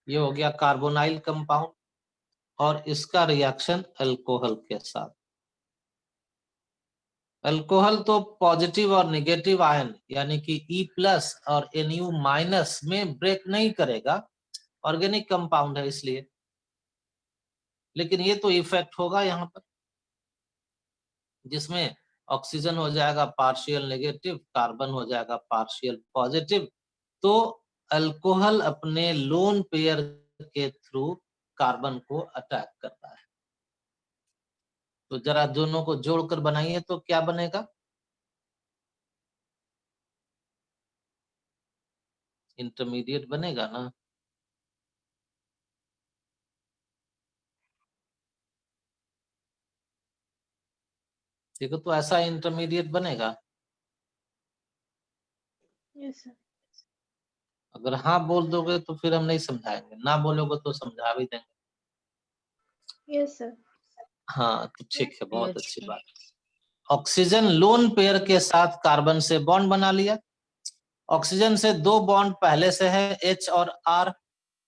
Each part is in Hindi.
ये हो गया कार्बोनाइल कंपाउंड और इसका रिएक्शन अल्कोहल के साथ। अल्कोहल तो पॉजिटिव और नेगेटिव आयन यानी कि E+ और Nu- में ब्रेक नहीं करेगा, ऑर्गेनिक कंपाउंड है इसलिए, लेकिन ये तो इफेक्ट होगा यहाँ पर, जिसमें ऑक्सीजन हो जाएगा पार्शियल नेगेटिव, कार्बन हो जाएगा पार्शियल पॉजिटिव। तो अल्कोहल अपने लोन पेयर के थ्रू कार्बन को अटैक करता है। तो जरा दोनों को जोड़कर बनाइए तो क्या बनेगा? इंटरमीडिएट बनेगा ना? देखो तो ऐसा इंटरमीडिएट बनेगा। Yes sir. अगर हाँ बोल दोगे तो फिर हम नहीं समझाएंगे, ना बोलोगे तो समझा भी देंगे। Yes sir. हाँ तो ठीक है, बहुत अच्छी बात। ऑक्सीजन लोन पेयर के साथ कार्बन से बॉन्ड बना लिया। ऑक्सीजन से 2 बॉन्ड पहले से है, H और R।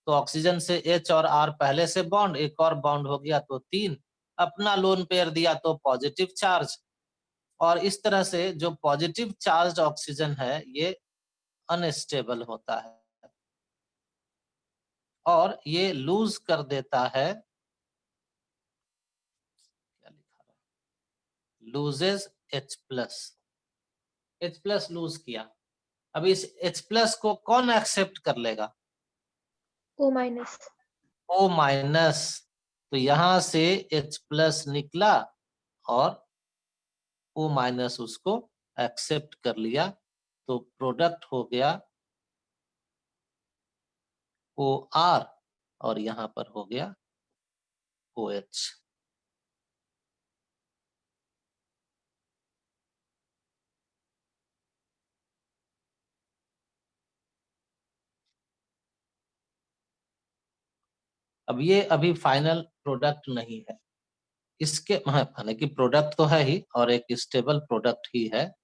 तो ऑक्सीजन से H और R पहले से बॉन्ड, एक और बॉन्ड हो गया तो 3, अपना लोन पेयर दिया तो पॉजिटिव चार्ज। और इस तरह से जो पॉजिटिव चार्ज ऑक्सीजन है ये अनस्टेबल होता है और ये लूज कर देता है, क्या लिखा है, लूजेस H+ लूज किया। अब इस H+ को कौन एक्सेप्ट कर लेगा? O-। O-। तो यहां से H+ निकला और O- उसको एक्सेप्ट कर लिया, तो प्रोडक्ट हो गया OR और यहां पर हो गया OH। अब ये अभी फाइनल प्रोडक्ट नहीं है, इसके हालांकि प्रोडक्ट तो है ही और एक स्टेबल प्रोडक्ट ही है,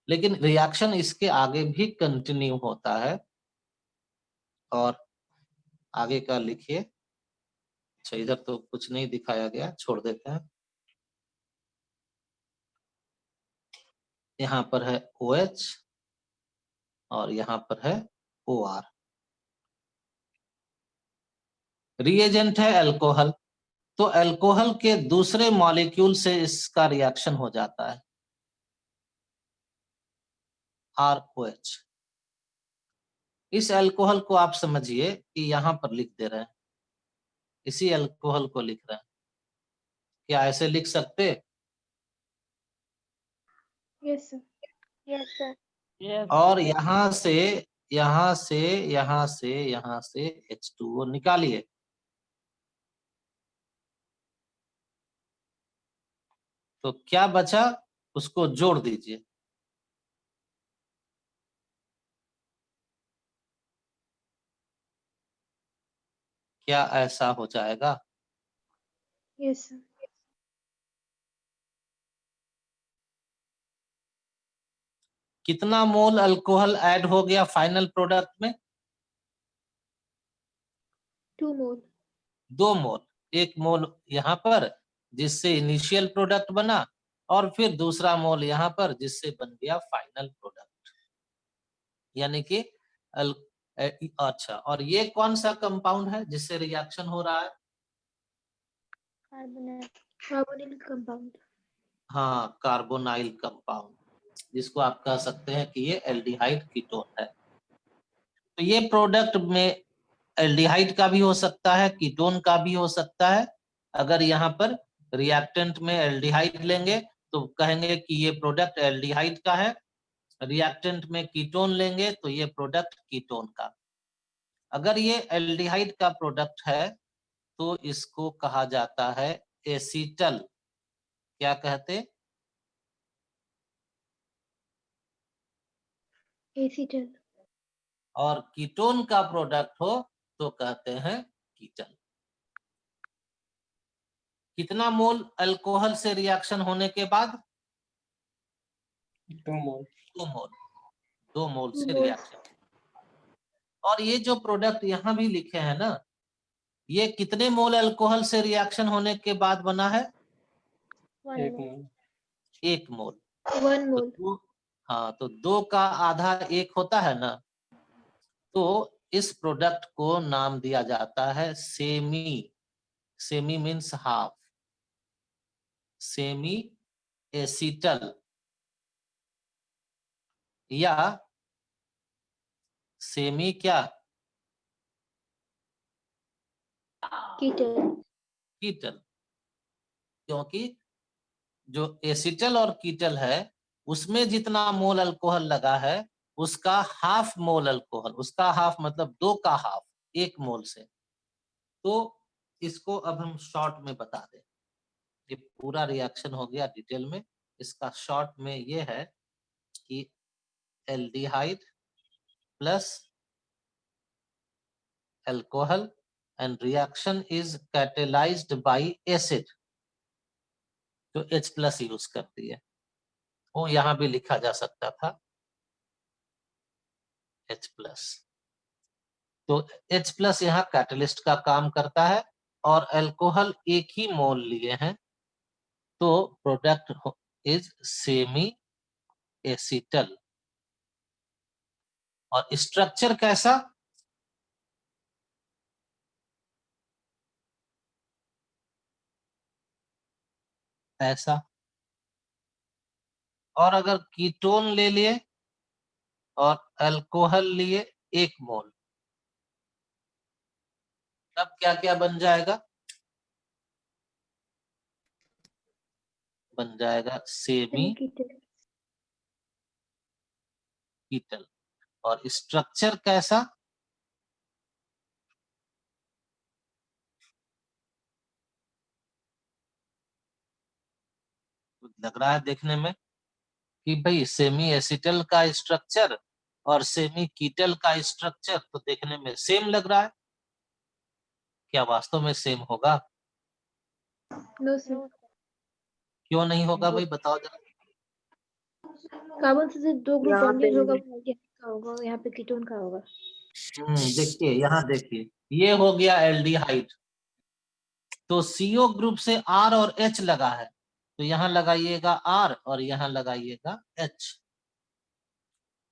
लेकिन रिएक्शन इसके आगे भी कंटिन्यू होता है। और आगे का लिखिए। अच्छा, इधर तो कुछ नहीं दिखाया गया, छोड़ देते हैं। यहाँ पर है OH और यहाँ पर है OR। रिएजेंट है अल्कोहल, तो अल्कोहल के दूसरे मॉलिक्यूल से इसका रिएक्शन हो जाता है ROH। इस अल्कोहल को आप समझिए कि यहाँ पर लिख दे रहे हैं, इसी अल्कोहल को लिख रहे हैं। क्या ऐसे लिख सकते? Yes sir. Yes sir. और यहाँ से यहाँ से यहाँ से यहाँ से H2O निकालिए। तो क्या बचा, उसको जोड़ दीजिए। क्या ऐसा हो जाएगा? Yes sir. कितना मोल अल्कोहल ऐड हो गया फाइनल प्रोडक्ट में? 2 मोल। 2 मोल। 1 मोल यहाँ पर जिससे इनिशियल प्रोडक्ट बना और फिर दूसरा मोल यहाँ पर जिससे बन गया फाइनल प्रोडक्ट, यानी कि अच्छा, और ये कौन सा कंपाउंड है जिससे रिएक्शन हो रहा है? Carbonyl compound. हाँ, कार्बोनाइल कंपाउंड, जिसको आप कह सकते हैं कि ये एल्डिहाइड कीटोन है। तो ये प्रोडक्ट में एल्डिहाइड का भी हो सकता है, कीटोन का भी हो सकता है। अगर यहाँ पर रिएक्टेंट में एल्डिहाइड लेंगे तो कहेंगे कि ये प्रोडक्ट एल्डिहाइड का है, रिएक्टेंट में कीटोन लेंगे तो ये प्रोडक्ट कीटोन का। अगर ये एल्डिहाइड का प्रोडक्ट है तो इसको कहा जाता है एसीटल। क्या कहते? एसीटल। और कीटोन का प्रोडक्ट हो तो कहते हैं कीटन। कितना मोल अल्कोहल से रिएक्शन होने के बाद? 2 मोल। 2 मोल। 2 मोल 2 से मोल। रिएक्शन। और ये जो प्रोडक्ट यहाँ भी लिखे हैं ना, ये कितने मोल अल्कोहल से रिएक्शन होने के बाद बना है? 1 मोल। 1 मोल। 1 तो मोल। हाँ, तो 2 का आधा 1 होता है ना, तो इस प्रोडक्ट को नाम दिया जाता है semi. Semi means half, semi acetal या सेमी क्या, कीटल। कीटल। क्योंकि जो एसिटल और कीटल है उसमें जितना मोल अल्कोहल लगा है उसका हाफ मोल अल्कोहल, उसका हाफ मतलब 2 का हाफ 1 मोल से। तो इसको अब हम शॉर्ट में बता दें। ये पूरा रिएक्शन हो गया डिटेल में, इसका शॉर्ट में ये है कि aldehyde plus alcohol and reaction is catalyzed by acid, जो H प्लस यूज करती है। वो यहाँ भी लिखा जा सकता था H प्लस। तो H प्लस यहाँ कैटलिस्ट का काम करता है और अल्कोहल एक ही मोल लिए हैं, तो प्रोडक्ट इज सेमी एसिटल। और स्ट्रक्चर कैसा, ऐसा। और अगर कीटोन ले लिए और अल्कोहल लिए 1 मोल, तब क्या क्या बन जाएगा? बन जाएगा सेमी कीटल। कीटल। और स्ट्रक्चर कैसा, लग रहा है देखने में कि भाई सेमी एसिटल का स्ट्रक्चर और सेमी कीटल का स्ट्रक्चर तो देखने में सेम लग रहा है। क्या वास्तव में सेम होगा? No sir. क्यों नहीं होगा भाई, बताओ जरा। कार्बन से जो 2 ग्रुप यहाँ पे बॉन्डेड होगा वो एल्डिहाइड का होगा, और यहाँ पे कीटोन का होगा। देखिए यहाँ देखिए, ये हो गया एल्डिहाइड, तो CO ग्रुप से R और H लगा है, तो यहाँ लगाइएगा R और यहाँ लगाइएगा H।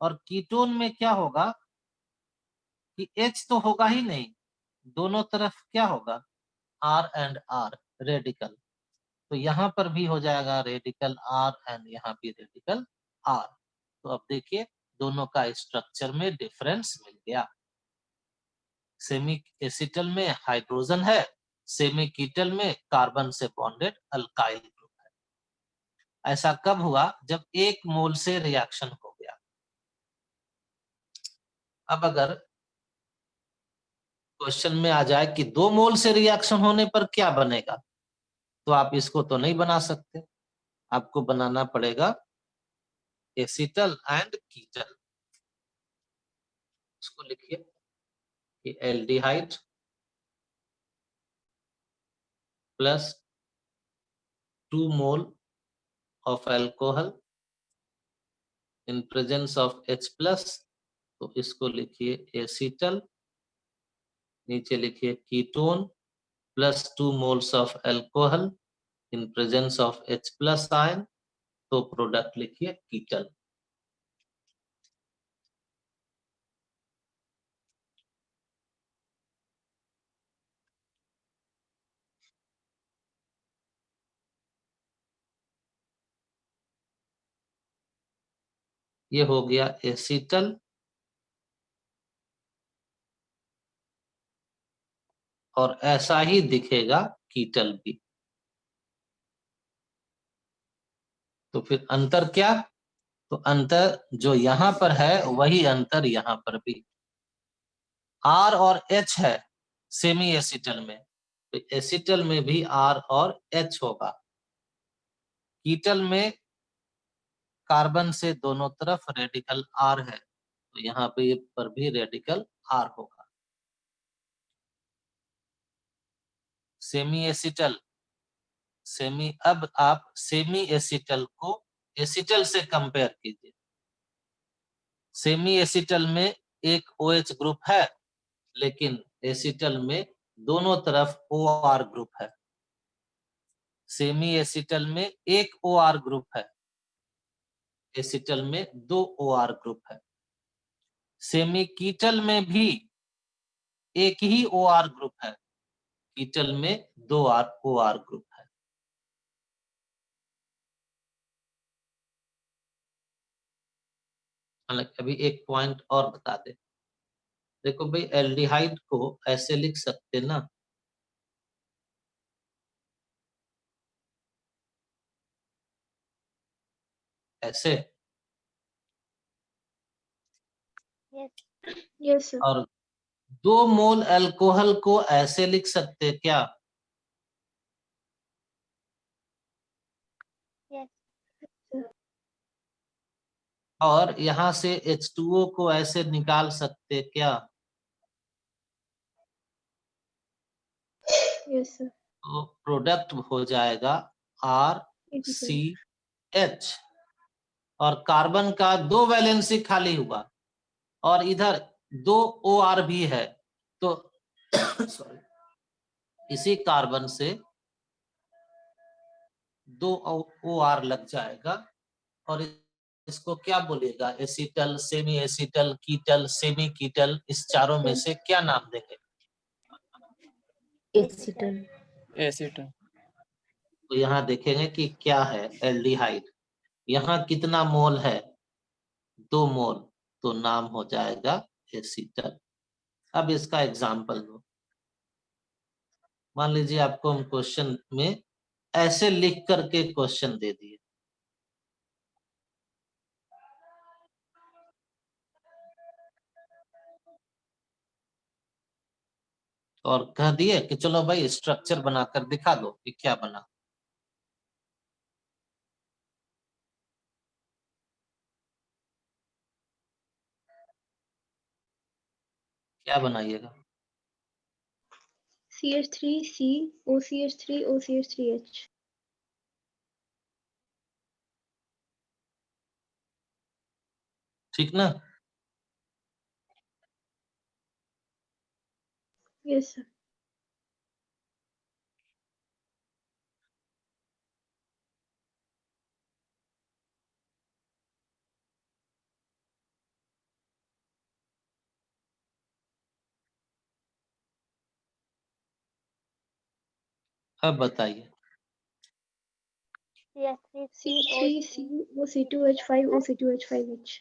और कीटोन में क्या होगा कि H तो होगा ही नहीं, दोनों तरफ क्या होगा, R एंड R रेडिकल। तो यहाँ पर भी हो जाएगा रेडिकल R एंड यहाँ भी रेडिकल R। तो अब देखिए दोनों का स्ट्रक्चर में डिफरेंस मिल गया। सेमी एसिटल में हाइड्रोजन है, सेमी कीटल में कार्बन से बॉन्डेड अल्काइल ग्रुप है। ऐसा कब हुआ, जब 1 मोल से रिएक्शन हो गया। अब अगर क्वेश्चन में आ जाए कि 2 मोल से रिएक्शन होने पर क्या बनेगा, तो आप इसको तो नहीं बना सकते, आपको बनाना पड़ेगा एसिटल एंड कीटल। उसको लिखिए कि aldehyde plus 2 mole of alcohol in presence of H plus, तो इसको लिखिए एसिटल, नीचे लिखिए ketone plus 2 moles of alcohol in presence of H plus ion, तो प्रोडक्ट लिखिए कीटल। ये हो गया एसिटल, और ऐसा ही दिखेगा कीटल भी। तो फिर अंतर क्या, तो अंतर जो यहाँ पर है वही अंतर यहाँ पर भी, R और H है सेमी एसिटल में, तो एसिटल में भी R और H होगा। कीटल में कार्बन से दोनों तरफ रेडिकल R है, तो यहाँ पे पर भी रेडिकल R होगा। सेमी एसिटल, अब आप सेमी एसिटल को एसिटल से कंपेयर कीजिए। सेमी एसिटल में एक OH ग्रुप है, लेकिन एसिटल में दोनों तरफ OR ग्रुप है। सेमी एसिटल में एक OR ग्रुप है, एसिटल में 2 OR ग्रुप है। सेमी कीटल में भी एक ही OR ग्रुप है, कीटल में 2 OR ग्रुप है। हालांकि अभी एक पॉइंट और बता दे, देखो भाई एल्डिहाइड को ऐसे लिख सकते ना, ऐसे, यस सर। और 2 मोल अल्कोहल को ऐसे लिख सकते क्या? और यहाँ से H2O को ऐसे निकाल सकते क्या? Yes sir. तो प्रोडक्ट हो जाएगा RCH, और कार्बन का 2 वैलेंसी खाली हुआ और इधर 2 OR भी है, तो सॉरी, इसी कार्बन से 2 OR लग जाएगा। और इसको क्या बोलेगा? एसिटल, सेमी एसिटल, कीटल, सेमी कीटल, इस चारों में से क्या नाम देंगे? एसिटल। एसिटल। तो यहाँ देखेंगे कि क्या है एल्डिहाइड। यहाँ कितना मोल है? 2 मोल, तो नाम हो जाएगा एसिटल। अब इसका एग्जाम्पल दो। मान लीजिए आपको हम क्वेश्चन में ऐसे लिख करके क्वेश्चन दे दिए, और कह दिए कि चलो भाई स्ट्रक्चर बनाकर दिखा दो कि क्या बना। क्या बनाइएगा? CH3C OCH3 OCH3H। ठीक ना? Yes sir. अब बताइए। CH3C OC2H5 OC2H5H।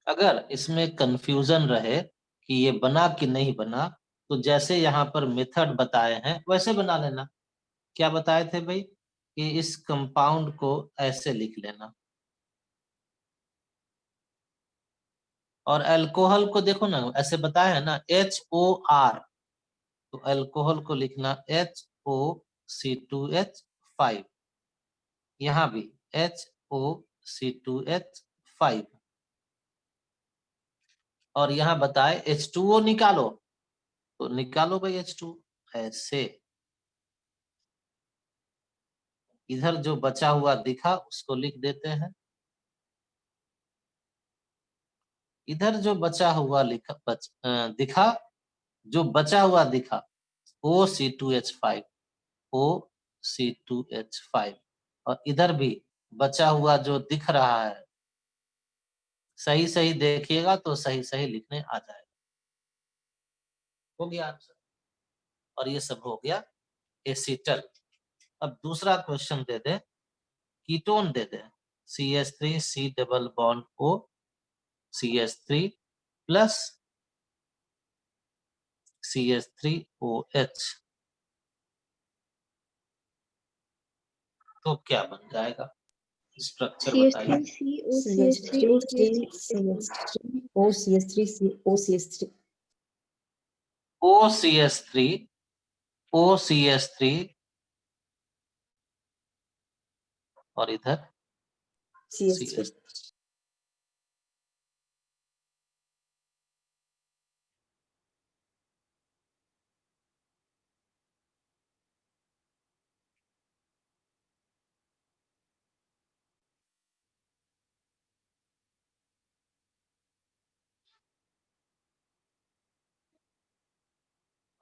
अगर इसमें कंफ्यूजन रहे कि ये बना कि नहीं बना, तो जैसे यहाँ पर मेथड बताए हैं वैसे बना लेना। क्या बताए थे भाई? कि इस कंपाउंड को ऐसे लिख लेना, और अल्कोहल को देखो ना, ऐसे बताया है ना, HOR, तो अल्कोहल को लिखना HOC2H5, यहाँ भी HOC2H5, और यहाँ बताए H2O निकालो, तो निकालो भाई H2 ऐसे। इधर जो बचा हुआ दिखा उसको लिख देते हैं, इधर जो बचा हुआ दिखा, जो बचा हुआ दिखा OC2H5, OC2H5, और इधर भी बचा हुआ जो दिख रहा है, सही सही देखिएगा तो सही सही लिखने आ जाएगा। हो गया आंसर, और ये सब हो गया एसिटल। अब दूसरा क्वेश्चन दे दे, कीटोन दे दे, CH3C double bond O CH3 plus CH3OH, तो क्या बन जाएगा? स्ट्रक्चर बताइए। CH3C OCH3 OCH3 OCH3 OCH3, और इधर CH3।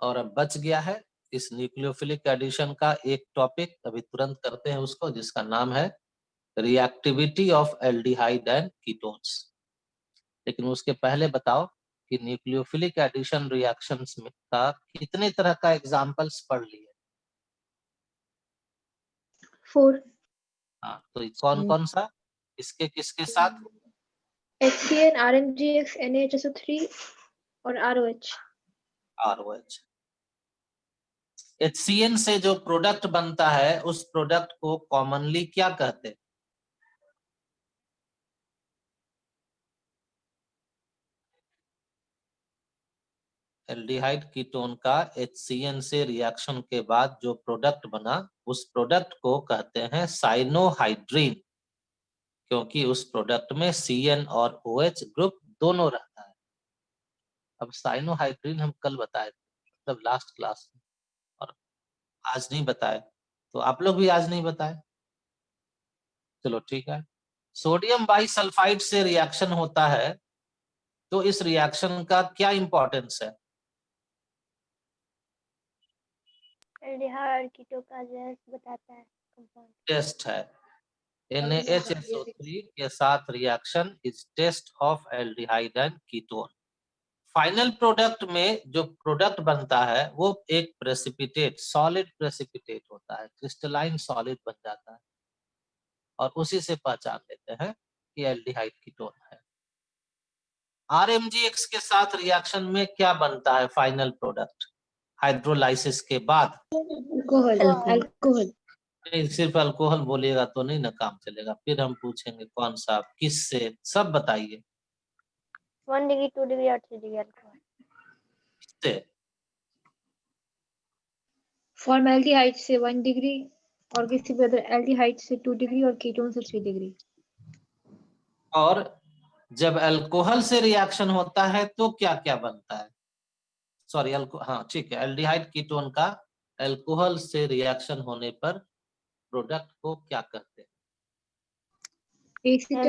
और अब बच गया है इस न्यूक्लियोफिलिक एडिशन का एक टॉपिक, अभी तुरंत करते हैं उसको, जिसका नाम है reactivity of aldehyde and ketones. लेकिन उसके पहले बताओ कि न्यूक्लियोफिलिक एडिशन रिएक्शंस में का कितने तरह का एग्जांपल्स पढ़ लिए? 4 हाँ, तो कौन कौन सा, इसके किसके साथ? HCN RMGX NaHSO3 और ROH। ROH। HCN से जो प्रोडक्ट बनता है उस प्रोडक्ट को कॉमनली क्या कहते हैं? एल्डिहाइड कीटोन का HCN से रिएक्शन के बाद जो प्रोडक्ट बना उस प्रोडक्ट को कहते हैं साइनोहाइड्रीन, क्योंकि उस प्रोडक्ट में CN और OH ग्रुप दोनों रहता है। अब साइनोहाइड्रीन हम कल बताए थे, मतलब लास्ट क्लास में, और आज नहीं बताए, तो आप लोग भी आज नहीं बताए। चलो ठीक है। सोडियम बाइसल्फाइड से रिएक्शन होता है, तो इस रिएक्शन का क्या इंपॉर्टेंस है? एल्डिहाइड कीटो का गैस बताता है, कंपाउंड टेस्ट है। NaHSO3 के साथ reaction is test of aldehyde and ketone. Final product में जो प्रोडक्ट बनता है वो एक प्रेसिपिटेट, सॉलिड प्रेसिपिटेट होता है, क्रिस्टलाइन सॉलिड बन जाता है, और उसी से पहचान लेते हैं कि एल्डिहाइड कीटोन है। RMGX के साथ रिएक्शन में क्या बनता है फाइनल प्रोडक्ट हाइड्रोलाइसिस के बाद? अल्कोहल। नहीं, सिर्फ अल्कोहल बोलिएगा तो नहीं ना काम चलेगा, फिर हम पूछेंगे कौन सा, किस से, सब बताइए। 1 डिग्री 2 डिग्री और 3 डिग्री अल्कोहल। किससे? फॉर्मेल्डिहाइड से 1 डिग्री और किसी भी अदर एल्डिहाइड से 2 डिग्री और कीटोन से 3 डिग्री। और जब अल्कोहल से रिएक्शन होता है तो क्या क्या बनता है? सॉरी, हाँ ठीक है, एल्डिहाइड कीटोन का अल्कोहल से रिएक्शन होने पर प्रोडक्ट को क्या कहते हैं? एसिटल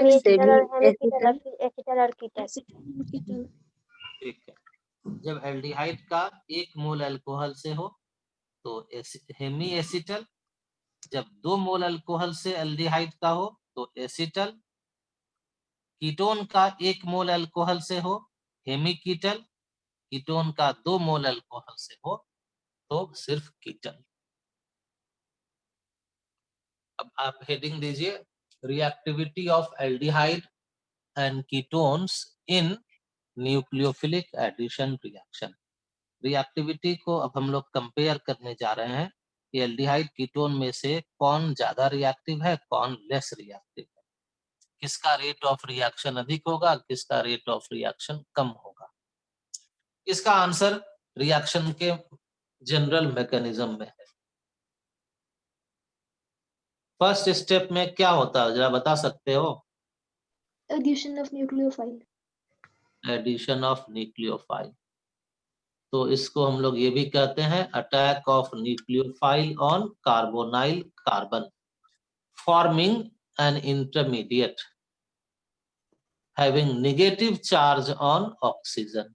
और कीटल। ठीक है। जब एल्डिहाइड का 1 मोल अल्कोहल से हो तो हेमी एसिटल, जब 2 मोल अल्कोहल से एल्डिहाइड का हो तो एसिटल, कीटोन का 1 मोल अल्कोहल से हो हेमी कीटल, कीटोन का 2 मोल अल्कोहल से हो तो सिर्फ कीटल। अब आप हेडिंग दीजिए, reactivity of aldehyde and ketones in nucleophilic addition reaction. Reactivity को अब हम लोग कंपेयर करने जा रहे हैं कि एल्डिहाइड कीटोन में से कौन ज्यादा रिएक्टिव है, कौन लेस रिएक्टिव है, किसका रेट ऑफ रिएक्शन अधिक होगा, किसका रेट ऑफ रिएक्शन कम होगा। इसका आंसर रिएक्शन के जनरल मैकेनिज्म में है। फर्स्ट स्टेप में क्या होता है जरा बता सकते हो? Addition of nucleophile. Addition of nucleophile, तो इसको हम लोग ये भी कहते हैं attack of nucleophile on carbonyl carbon, forming an intermediate having negative charge on oxygen.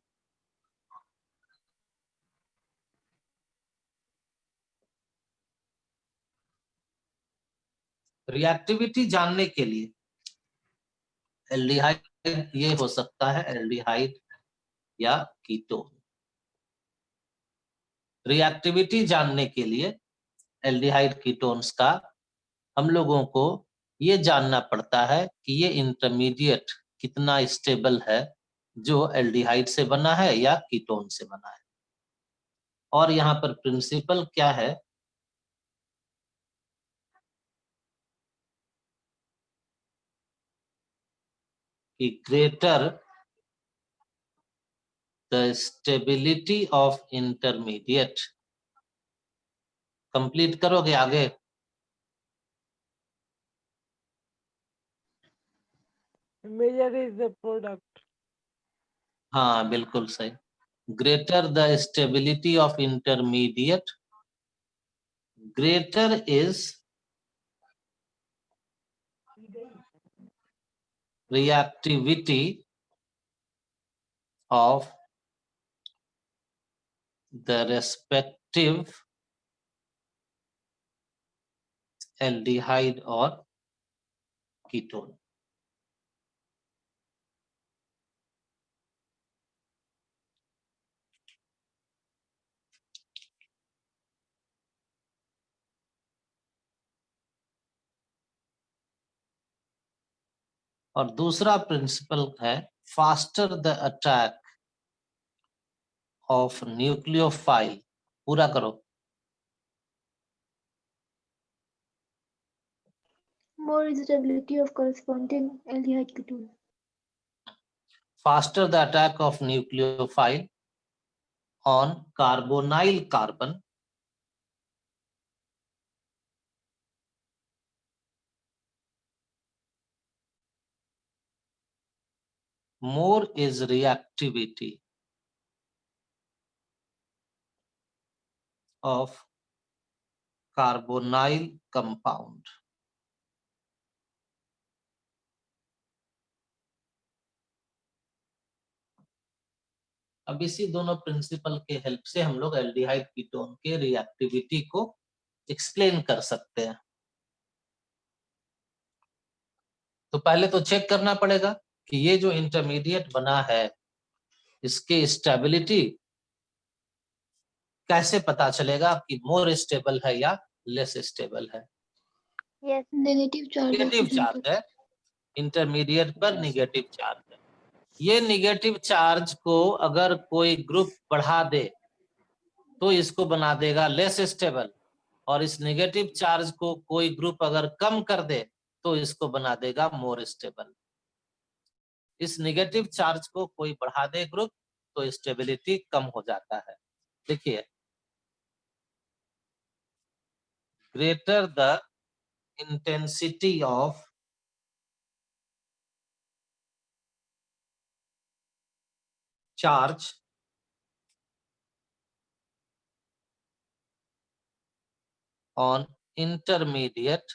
रिएक्टिविटी जानने के लिए एल्डिहाइड ये हो सकता है, एल्डिहाइड या कीटोन। रिएक्टिविटी जानने के लिए एल्डिहाइड कीटोन्स का हम लोगों को ये जानना पड़ता है कि ये इंटरमीडिएट कितना स्टेबल है, जो एल्डिहाइड से बना है या कीटोन से बना है। और यहाँ पर प्रिंसिपल क्या है? कि greater the stability of intermediate. Complete करोगे आगे? Measure is the product. हाँ बिल्कुल सही। Greater the stability of intermediate, greater is reactivity of the respective aldehyde or ketone. और दूसरा प्रिंसिपल है faster the attack of nucleophile. पूरा करो। More stability of corresponding aldehyde ketone. Faster the attack of nucleophile on carbonyl carbon more is reactivity of carbonyl compound. अब इसी दोनों प्रिंसिपल के हेल्प से हम लोग एल्डिहाइड कीटोन के रिएक्टिविटी को एक्सप्लेन कर सकते हैं। तो पहले तो चेक करना पड़ेगा कि ये जो इंटरमीडिएट बना है इसकी स्टेबिलिटी कैसे पता चलेगा कि मोर स्टेबल है या लेस स्टेबल है। Yes. Negative charge. Negative charge है, इंटरमीडिएट पर नेगेटिव चार्ज है। ये नेगेटिव चार्ज को अगर कोई ग्रुप बढ़ा दे तो इसको बना देगा लेस स्टेबल, और इस नेगेटिव चार्ज को कोई ग्रुप अगर कम कर दे तो इसको बना देगा मोर स्टेबल। इस नेगेटिव चार्ज को कोई बढ़ा दे ग्रुप तो स्टेबिलिटी कम हो जाता है। देखिए, greater the intensity of charge on intermediate,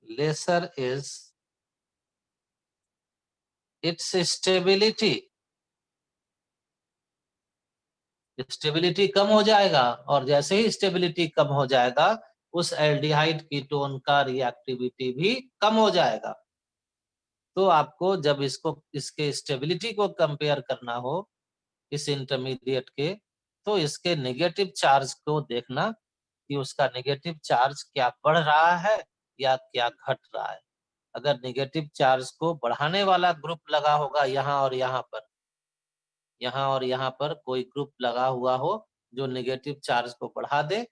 lesser is its stability. Stability कम हो जाएगा, और जैसे ही स्टेबिलिटी कम हो जाएगा उस एल्डिहाइड कीटोन का रिएक्टिविटी भी कम हो जाएगा। तो आपको जब इसको इसके स्टेबिलिटी को कंपेयर करना हो इस इंटरमीडिएट के, तो इसके नेगेटिव चार्ज को देखना कि उसका नेगेटिव चार्ज क्या बढ़ रहा है या क्या घट रहा है। अगर नेगेटिव चार्ज को बढ़ाने वाला ग्रुप लगा होगा यहाँ और यहाँ पर, यहाँ और यहाँ पर कोई ग्रुप लगा हुआ हो जो नेगेटिव चार्ज को बढ़ा दे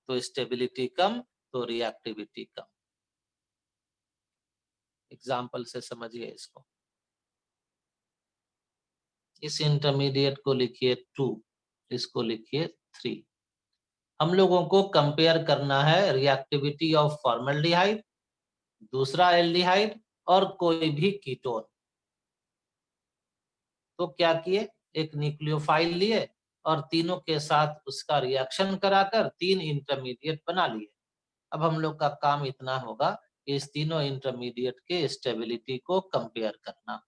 तो स्टेबिलिटी कम, तो रिएक्टिविटी कम। एग्जाम्पल से समझिए इसको। इस इंटरमीडिएट को लिखिए 2, इसको लिखिए 3। हम लोगों को कंपेयर करना है रिएक्टिविटी ऑफ फॉर्मल्डिहाइड, दूसरा एल्डिहाइड और कोई भी कीटोन। तो क्या किए, एक न्यूक्लियोफाइल लिए और तीनों के साथ उसका रिएक्शन कराकर 3 इंटरमीडिएट बना लिए। अब हम लोग का काम इतना होगा कि इस तीनों इंटरमीडिएट के स्टेबिलिटी को कंपेयर करना,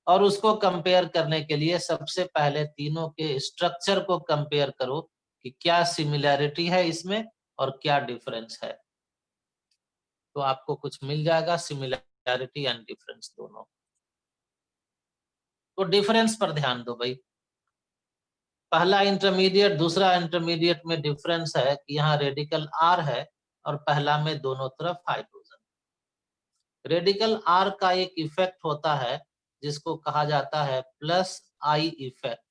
और उसको कंपेयर करने के लिए सबसे पहले तीनों के स्ट्रक्चर को कंपेयर करो कि क्या सिमिलैरिटी है इसमें और क्या डिफरेंस है। तो आपको कुछ मिल जाएगा, सिमिलैरिटी एंड डिफरेंस दोनों। तो डिफरेंस पर ध्यान दो भाई। पहला इंटरमीडिएट दूसरा इंटरमीडिएट में डिफरेंस है कि यहाँ रेडिकल R है और पहला में दोनों तरफ हाइड्रोजन। रेडिकल R का एक इफेक्ट होता है जिसको कहा जाता है प्लस I इफेक्ट,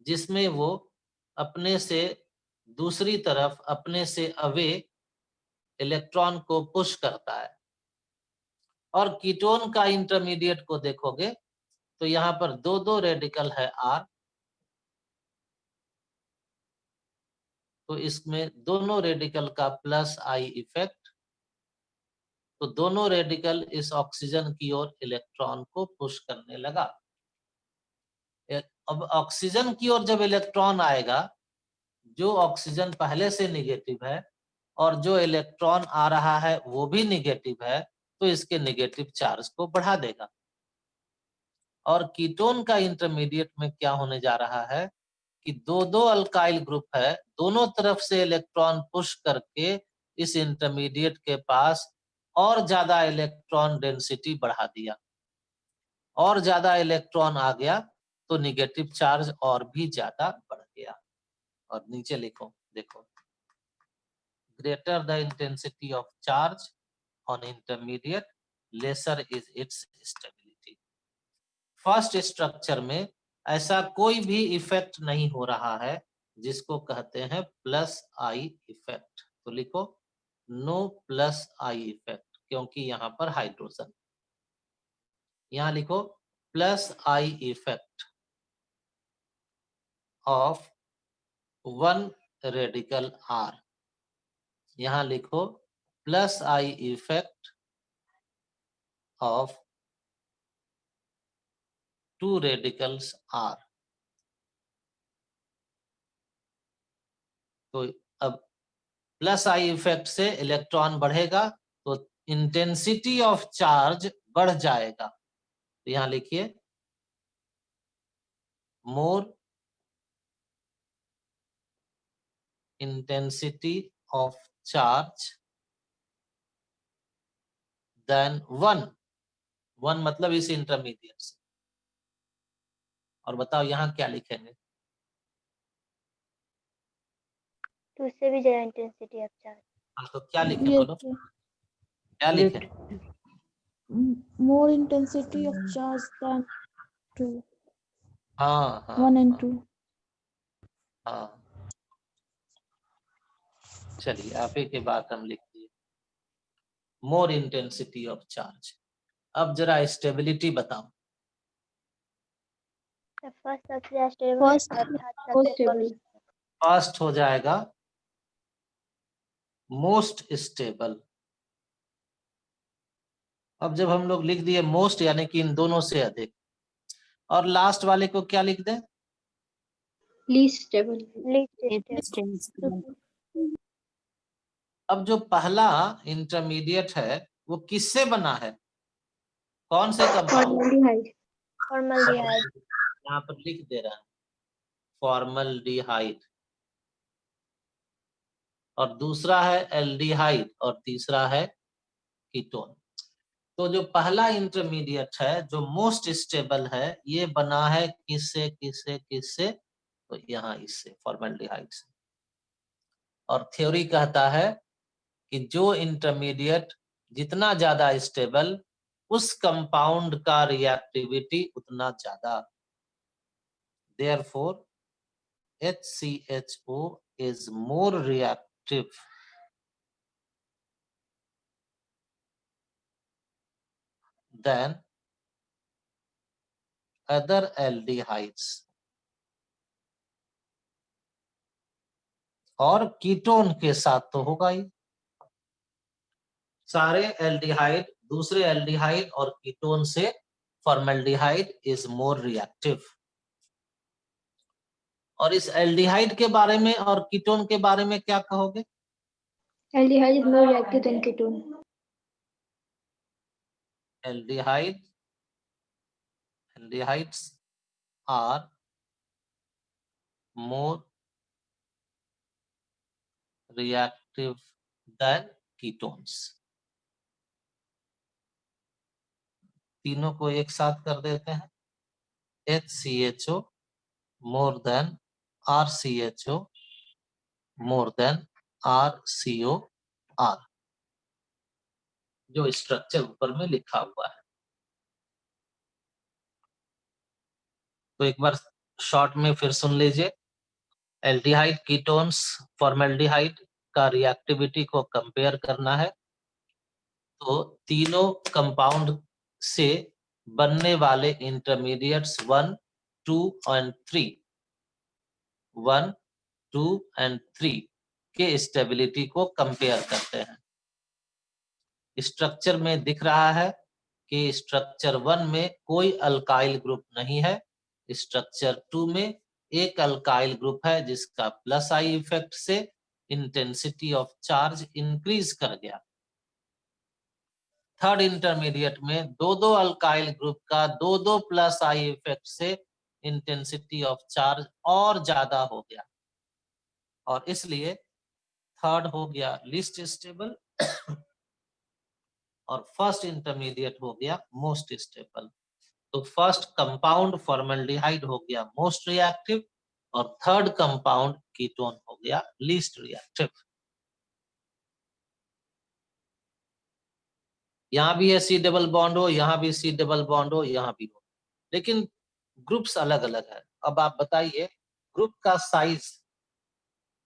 जिसमें वो अपने से दूसरी तरफ अपने से अवे इलेक्ट्रॉन को पुश करता है। और कीटोन का इंटरमीडिएट को देखोगे तो यहाँ पर दो रेडिकल है R, तो इसमें दोनों रेडिकल का प्लस I इफेक्ट, तो दोनों रेडिकल इस ऑक्सीजन की ओर इलेक्ट्रॉन को पुश करने लगा। अब ऑक्सीजन की ओर जब इलेक्ट्रॉन आएगा, जो ऑक्सीजन पहले से निगेटिव है और जो इलेक्ट्रॉन आ रहा है वो भी निगेटिव है, तो इसके नेगेटिव चार्ज को बढ़ा देगा। और कीटोन का इंटरमीडिएट में क्या होने जा रहा है कि दो दो अल्काइल ग्रुप है, दोनों तरफ से इलेक्ट्रॉन पुश करके इस इंटरमीडिएट के पास और ज्यादा इलेक्ट्रॉन डेंसिटी बढ़ा दिया, और ज्यादा इलेक्ट्रॉन आ गया तो निगेटिव चार्ज और भी ज्यादा बढ़ गया। और नीचे लिखो, देखो, greater the intensity of charge on intermediate, lesser is its stability. First structure में ऐसा कोई भी इफेक्ट नहीं हो रहा है जिसको कहते हैं प्लस आई इफेक्ट। तो लिखो नो प्लस आई इफेक्ट, क्योंकि यहाँ पर हाइड्रोजन। यहाँ लिखो plus I effect of one radical R. यहाँ लिखो plus I effect of two radicals R. तो अब प्लस आई इफेक्ट से इलेक्ट्रॉन बढ़ेगा तो इंटेंसिटी ऑफ चार्ज बढ़ जाएगा। तो यहां लिखिए more intensity of charge than one. One मतलब इस इंटरमीडिएट से। और बताओ यहाँ क्या लिखेंगे? तो उससे भी ज्यादा इंटेंसिटी ऑफ चार्ज। हाँ, तो क्या लिखें बोलो, क्या लिखें? More intensity of charge than 2. हाँ हाँ 1 and हाँ, 2. हाँ। चलिए आप ही के बात हम लिख दिए, मोर इंटेंसिटी ऑफ चार्ज। अब जरा स्टेबिलिटी बताओ। फर्स्ट सबसे stable, First most stable. First हो जाएगा मोस्ट स्टेबल। अब जब हम लोग लिख दिए मोस्ट यानी कि इन दोनों से अधिक, और लास्ट वाले को क्या लिख दें? Least stable. Least stable. अब जो पहला इंटरमीडिएट है वो किससे बना है, कौन से कंपाउंड? Formaldehyde. फॉर्मल्डिहाइड। यहाँ पर लिख दे रहा है फॉर्मल्डिहाइड, और दूसरा है एल्डिहाइड, और तीसरा है कीटोन। तो जो पहला इंटरमीडिएट है जो मोस्ट स्टेबल है, ये बना है किससे किससे किससे? तो यहाँ इससे, फॉर्मल्डिहाइड से। और थ्योरी कहता है कि जो इंटरमीडिएट जितना ज्यादा स्टेबल, उस कंपाउंड का रिएक्टिविटी उतना ज्यादा। Therefore, HCHO is more reactive than other aldehydes. और कीटोन के साथ तो होगा ही। सारे एल्डिहाइड दूसरे एल्डिहाइड और कीटोन से फॉर्मल्डिहाइड इज मोर रिएक्टिव। और इस एल्डिहाइड के बारे में और कीटोन के बारे में क्या कहोगे? Aldehyde is more reactive than ketone. Aldehydes are more reactive than ketones. तीनों को एक साथ कर देते हैं, HCHO more than RCHO more than RCOR, जो स्ट्रक्चर ऊपर में लिखा हुआ है। तो एक बार शॉर्ट में फिर सुन लीजिए। एल्डिहाइड कीटोन्स फॉर्मल्डिहाइड का रिएक्टिविटी को कंपेयर करना है, तो तीनों कंपाउंड से बनने वाले इंटरमीडिएट्स 1, 2 और 3, 1, 2 और 3 के स्टेबिलिटी को कंपेयर करते हैं। स्ट्रक्चर में दिख रहा है कि स्ट्रक्चर 1 में कोई अल्काइल ग्रुप नहीं है, स्ट्रक्चर 2 में एक अल्काइल ग्रुप है जिसका प्लस आई इफेक्ट से इंटेंसिटी ऑफ चार्ज इंक्रीज कर गया। थर्ड इंटरमीडिएट में दो अल्काइल ग्रुप का दो प्लस आई इफेक्ट से इंटेंसिटी ऑफ चार्ज और ज्यादा हो गया, और इसलिए थर्ड हो गया लीस्ट स्टेबल और फर्स्ट इंटरमीडिएट हो गया मोस्ट स्टेबल। तो फर्स्ट कंपाउंड फॉर्मल्डिहाइड हो गया मोस्ट रिएक्टिव और थर्ड कंपाउंड कीटोन हो गया लीस्ट रिएक्टिव। यहाँ भी है सी डबल बॉन्ड हो, यहाँ भी सी डबल बॉन्ड हो, यहाँ भी हो, लेकिन ग्रुप्स अलग अलग है। अब आप बताइए ग्रुप का साइज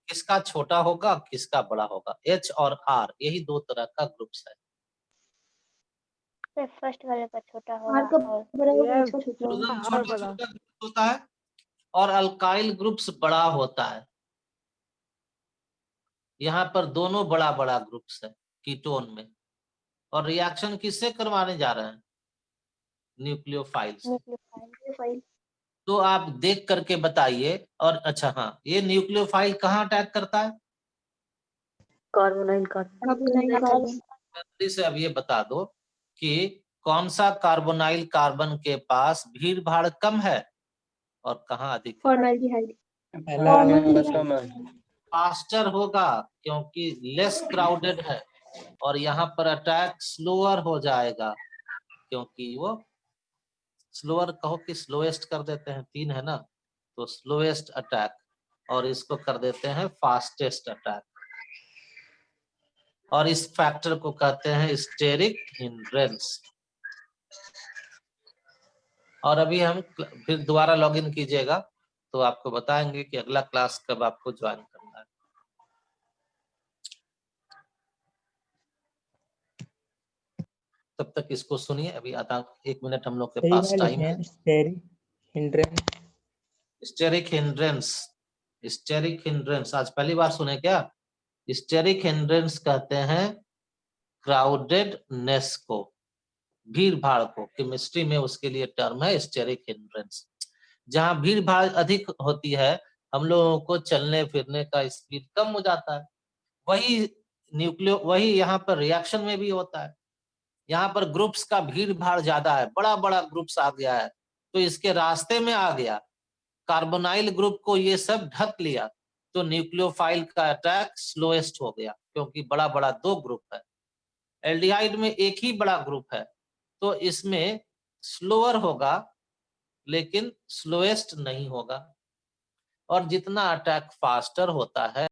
किसका छोटा होगा किसका बड़ा होगा? H और R यही दो तरह का ग्रुप्स है। सर फर्स्ट वाले का छोटा R होगा का और बड़ा होगा, Yes. H का छोटा होगा। फ्यूजन और छोटा बड़ा। छोटा ग्रुप होता है और अल्काइल ग्रुप्स बड़ा होता है। यहाँ पर दोनों बड़ा बड़ा ग्रुप्स है कीटोन में, और रिएक्शन किससे करवाने जा रहे हैं? न्यूक्लियोफाइल से। न्यूक्लियोफाइल। तो आप देख करके बताइए। और अच्छा हाँ, ये न्यूक्लियोफाइल कहाँ अटैक करता है? Carbonyl carbon. जल्दी से अब ये बता दो कि कौन सा कार्बोनाइल कार्बन के पास भीड़ भाड़ कम है और कहाँ अधिक है? फॉर्मल्डिहाइड। फास्टर होगा क्योंकि लेस क्राउडेड है, और यहाँ पर अटैक स्लोअर हो जाएगा क्योंकि वो स्लोअर कहो कि स्लोएस्ट कर देते हैं, 3 है ना, तो स्लोएस्ट अटैक, और इसको कर देते हैं फास्टेस्ट अटैक, और इस फैक्टर को कहते हैं स्टेरिक हिंड्रेंस। और अभी हम फिर दोबारा लॉगिन कीजिएगा तो आपको बताएंगे कि अगला क्लास कब आपको ज्वाइन करना है। तब तक इसको सुनिए, अभी आधा 1 मिनट हम लोग के पास टाइम है। स्टेरिक हिंड्रेंस, स्टेरिक हिंड्रेंस आज पहली बार सुने क्या? स्टेरिक हिंड्रेंस कहते हैं क्राउडेडनेस को, भीड़ भाड़ को। केमिस्ट्री में उसके लिए टर्म है स्टेरिक हिंड्रेंस। जहां भीड़ भाड़ अधिक होती है हम लोगों को चलने फिरने का स्पीड कम हो जाता है। वही यहाँ पर रिएक्शन में भी होता है। यहाँ पर ग्रुप्स का भीड़ भाड़ ज्यादा है, बड़ा बड़ा ग्रुप्स आ गया है तो इसके रास्ते में आ गया, कार्बोनाइल ग्रुप को ये सब ढक लिया, तो न्यूक्लियोफाइल का अटैक स्लोएस्ट हो गया क्योंकि बड़ा बड़ा 2 ग्रुप है। एल्डिहाइड में एक ही बड़ा ग्रुप है तो इसमें स्लोअर होगा लेकिन स्लोएस्ट नहीं होगा, और जितना अटैक फास्टर होता है